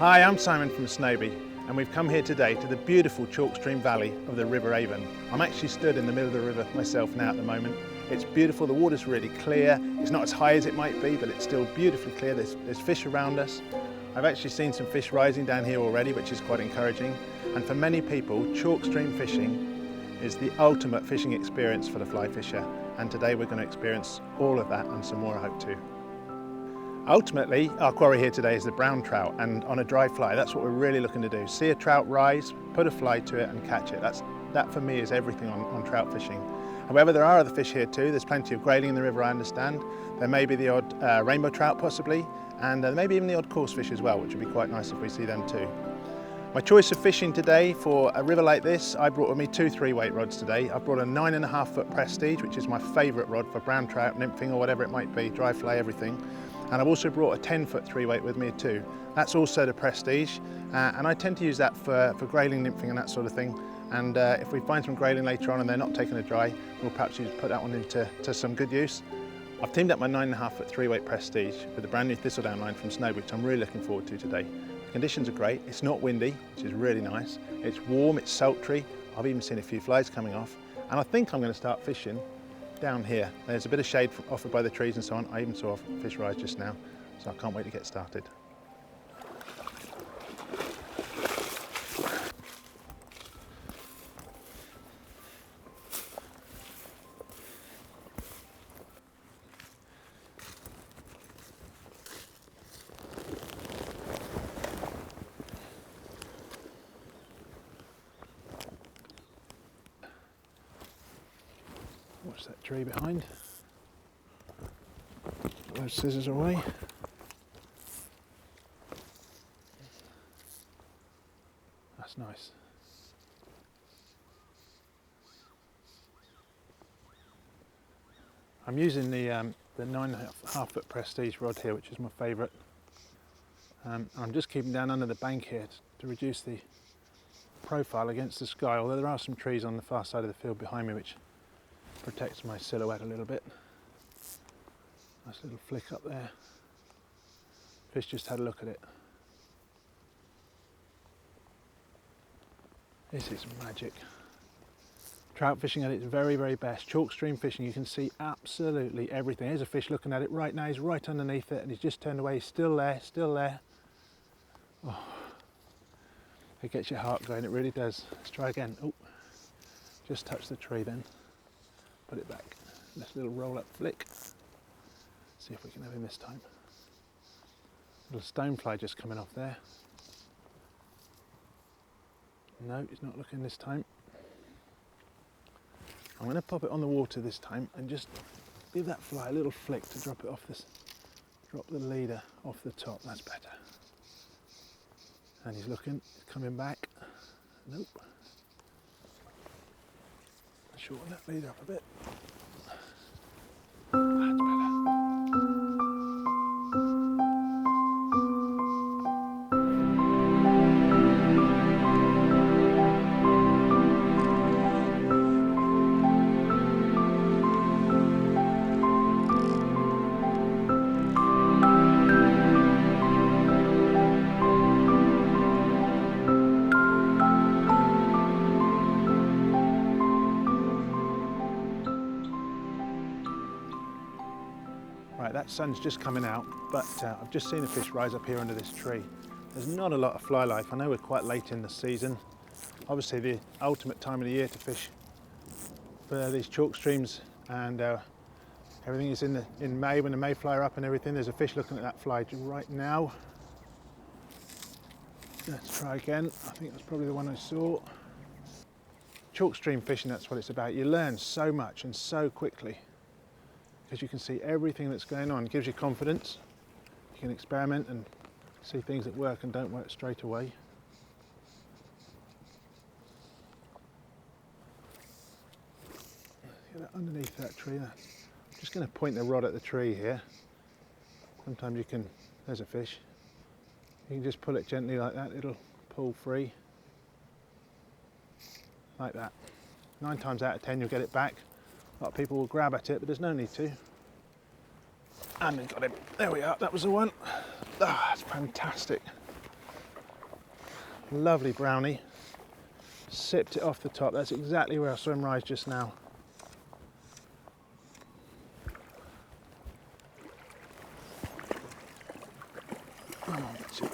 Hi, I'm Simon from Snowby, and we've come here today to the beautiful chalk stream valley of the River Avon. I'm actually stood in the middle of the river myself now at the moment. It's beautiful, the water's really clear. It's not as high as it might be, but it's still beautifully clear. There's fish around us. I've actually seen some fish rising down here already, which is quite encouraging. And for many people, chalk stream fishing is the ultimate fishing experience for the fly fisher. And today we're going to experience all of that and some more, I hope too. Ultimately, our quarry here today is the brown trout, and on a dry fly, that's what we're really looking to do. See a trout rise, put a fly to it and catch it. That for me is everything on trout fishing. However, there are other fish here too. There's plenty of grayling in the river, I understand. There may be the odd rainbow trout possibly, and maybe even the odd coarse fish as well, which would be quite nice if we see them too. My choice of fishing today for a river like this, I brought with me two 3-weight rods today. I've brought a 9.5 foot Prestige, which is my favourite rod for brown trout, nymphing or whatever it might be, dry fly, everything. And I've also brought a 10 foot 3-weight with me too. That's also the Prestige, and I tend to use that for grayling, nymphing and that sort of thing. And if we find some grayling later on and they're not taking a dry, we'll perhaps put that one into some good use. I've teamed up my 9.5 foot 3-weight Prestige with a brand new thistledown line from Snowby, which I'm really looking forward to today. The conditions are great, it's not windy, which is really nice. It's warm, it's sultry, I've even seen a few flies coming off. And I think I'm going to start fishing down here. There's a bit of shade offered by the trees and so on. I even saw a fish rise just now, so I can't wait to get started. Watch that tree behind. Put those scissors away. That's nice. I'm using the 9.5 foot Prestige rod here, which is my favourite. I'm just keeping down under the bank here to reduce the profile against the sky, although there are some trees on the far side of the field behind me which protects my silhouette a little bit. Nice little flick up there. Fish just had a look at it. This is magic. Trout fishing at its very, very best. Chalk stream fishing, you can see absolutely everything. Here's a fish looking at it right now. He's right underneath it and he's just turned away. He's still there, still there. Oh, it gets your heart going, it really does. Let's try again. Oh, just touch the tree then. Put it back. This little roll up flick. See if we can have him this time. Little stonefly just coming off there. No, he's not looking this time. I'm going to pop it on the water this time and just give that fly a little flick to drop it off this. Drop the leader off the top. That's better. And he's looking. He's coming back. Nope. Shorten that leader up a bit. That's better. Right, that sun's just coming out, but I've just seen a fish rise up here under this tree. There's not a lot of fly life. I know we're quite late in the season. Obviously the ultimate time of the year to fish for these chalk streams, and everything is in May when the mayfly are up and everything. There's a fish looking at that fly right now. Let's try again. I think that's probably the one I saw. Chalk stream fishing, that's what it's about. You learn so much and so quickly, because you can see everything that's going on. It gives you confidence. You can experiment and see things that work and don't work straight away. Get that underneath that tree there. I'm just going to point the rod at the tree here. Sometimes you can, there's a fish. You can just pull it gently like that, it'll pull free. Like that. 9 times out of 10 you'll get it back. A lot of people will grab at it, but there's no need to. And we got him. There we are, that was the one. Ah, that's fantastic. Lovely brownie. Sipped it off the top. That's exactly where I saw him rise just now. Oh, that's it.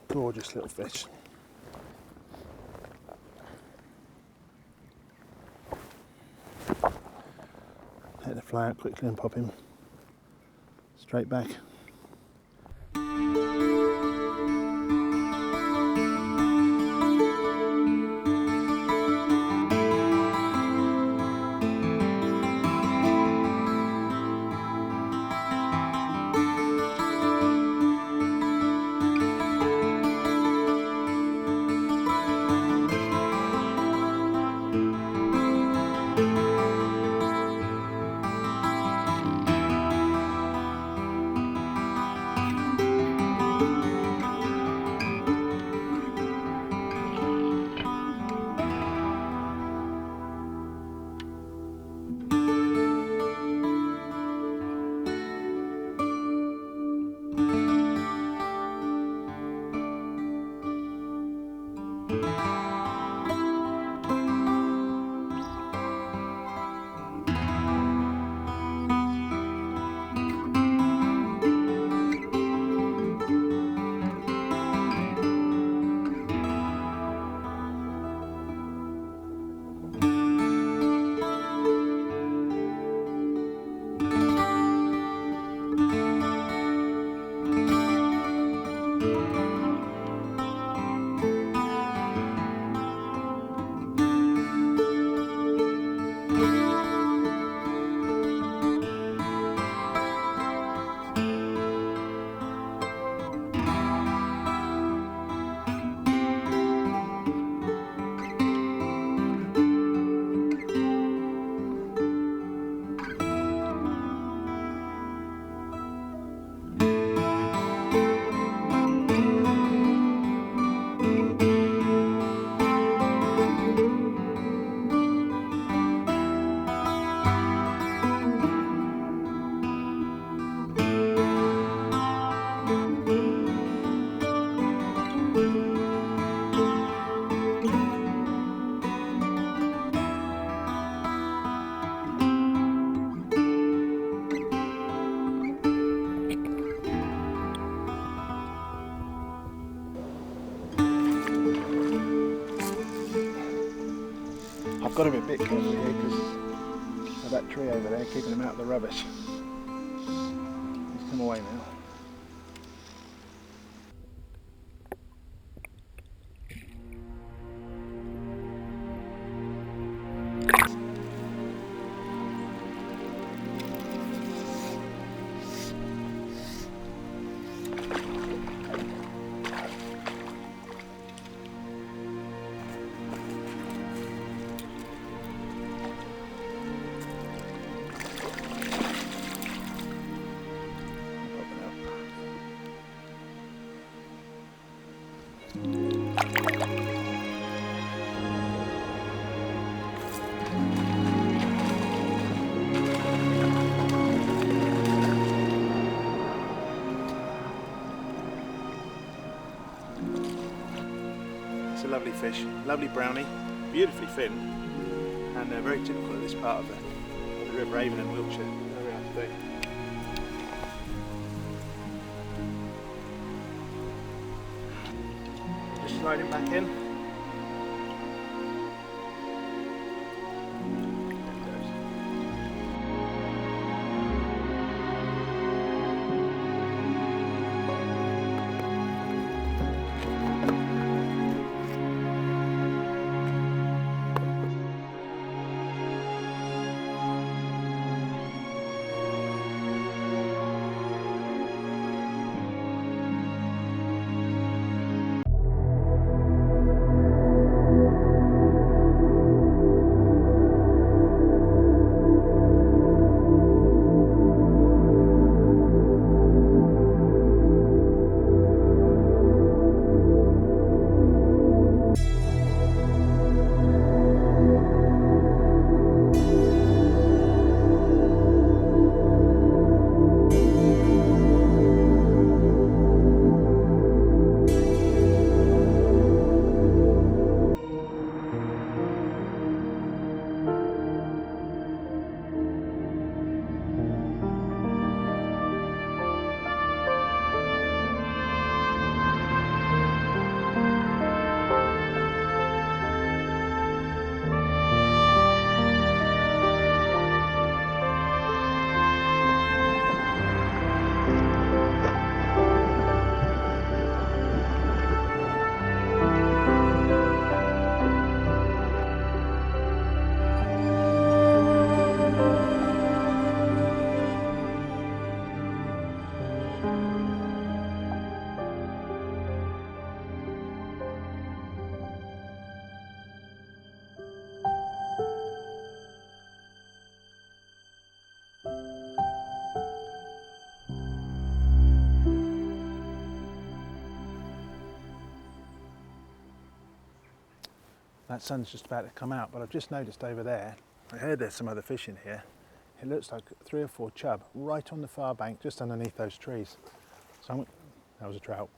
Gorgeous little fish. Let the fly out quickly and pop him straight back. I've got to be a bit careful here because of that tree over there, keeping him out of the rubbish. He's come away now. It's a lovely fish, lovely brownie, beautifully thin, and very typical of this part of the River Avon in Wiltshire. There we are today. Just slide him back in. That sun's just about to come out, but I've just noticed over there, I heard there's some other fish in here. It looks like 3 or 4 chub right on the far bank, just underneath those trees. So that was a trout.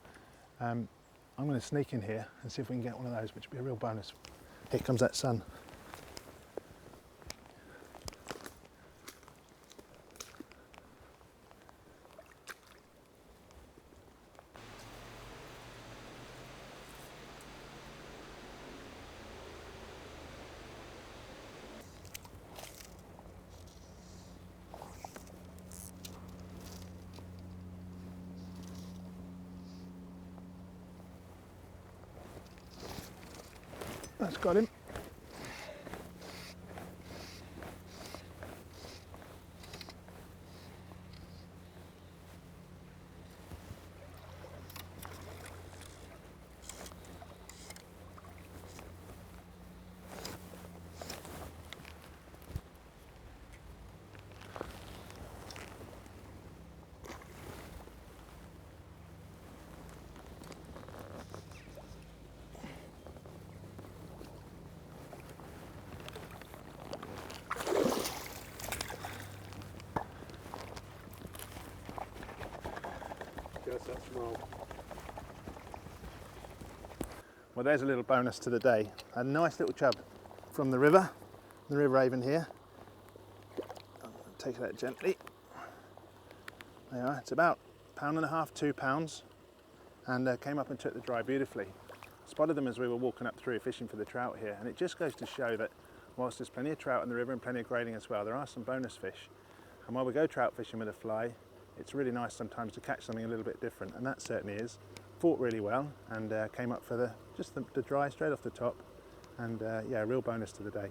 I'm going to sneak in here and see if we can get one of those, which would be a real bonus. Here comes that sun. That's got him. That's small. Well, there's a little bonus to the day. A nice little chub from the River Avon here. I'm going to take it out gently. There you are. It's about £1.5 to 2 pounds, and came up and took the dry beautifully. Spotted them as we were walking up through fishing for the trout here, and it just goes to show that whilst there's plenty of trout in the river and plenty of grayling as well, there are some bonus fish. And while we go trout fishing with a fly, it's really nice sometimes to catch something a little bit different, and that certainly is. Fought really well, and came up for just the dry straight off the top, and yeah, a real bonus to the day.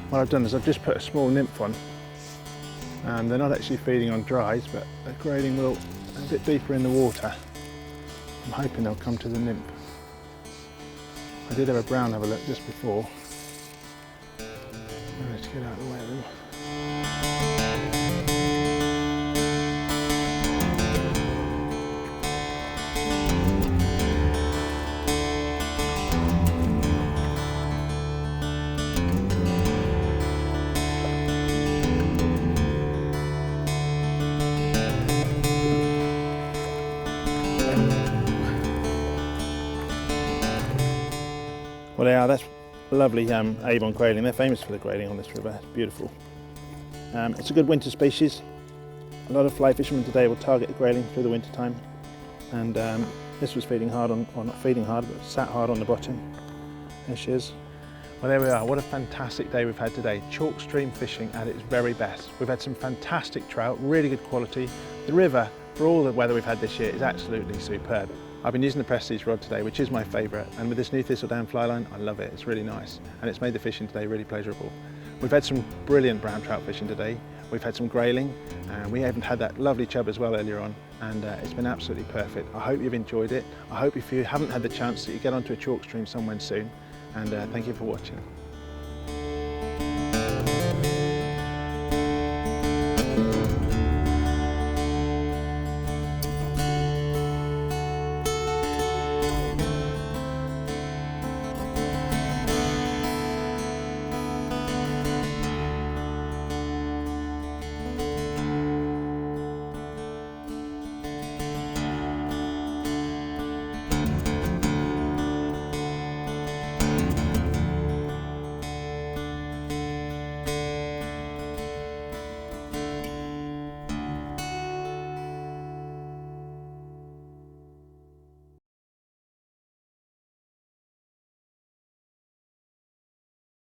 What I've done is I've just put a small nymph on, and they're not actually feeding on dries, but the grayling will a bit deeper in the water. I'm hoping they'll come to the nymph. I did have a brown have a look just before. Let's get out of the way of them. Well, they are. That's lovely Avon grayling. They're famous for the grayling on this river. It's beautiful. It's a good winter species. A lot of fly fishermen today will target the grayling through the winter time, and this was feeding hard on, or not feeding hard, but sat hard on the bottom. There she is. Well, there we are. What a fantastic day we've had today. Chalk stream fishing at its very best. We've had some fantastic trout, really good quality. The river, for all the weather we've had this year, is absolutely superb. I've been using the Prestige rod today, which is my favourite, and with this new thistledown fly line, I love it. It's really nice, and it's made the fishing today really pleasurable. We've had some brilliant brown trout fishing today. We've had some grayling, and we even had that lovely chub as well earlier on, and it's been absolutely perfect. I hope you've enjoyed it. I hope if you haven't had the chance that you get onto a chalk stream somewhere soon, and thank you for watching.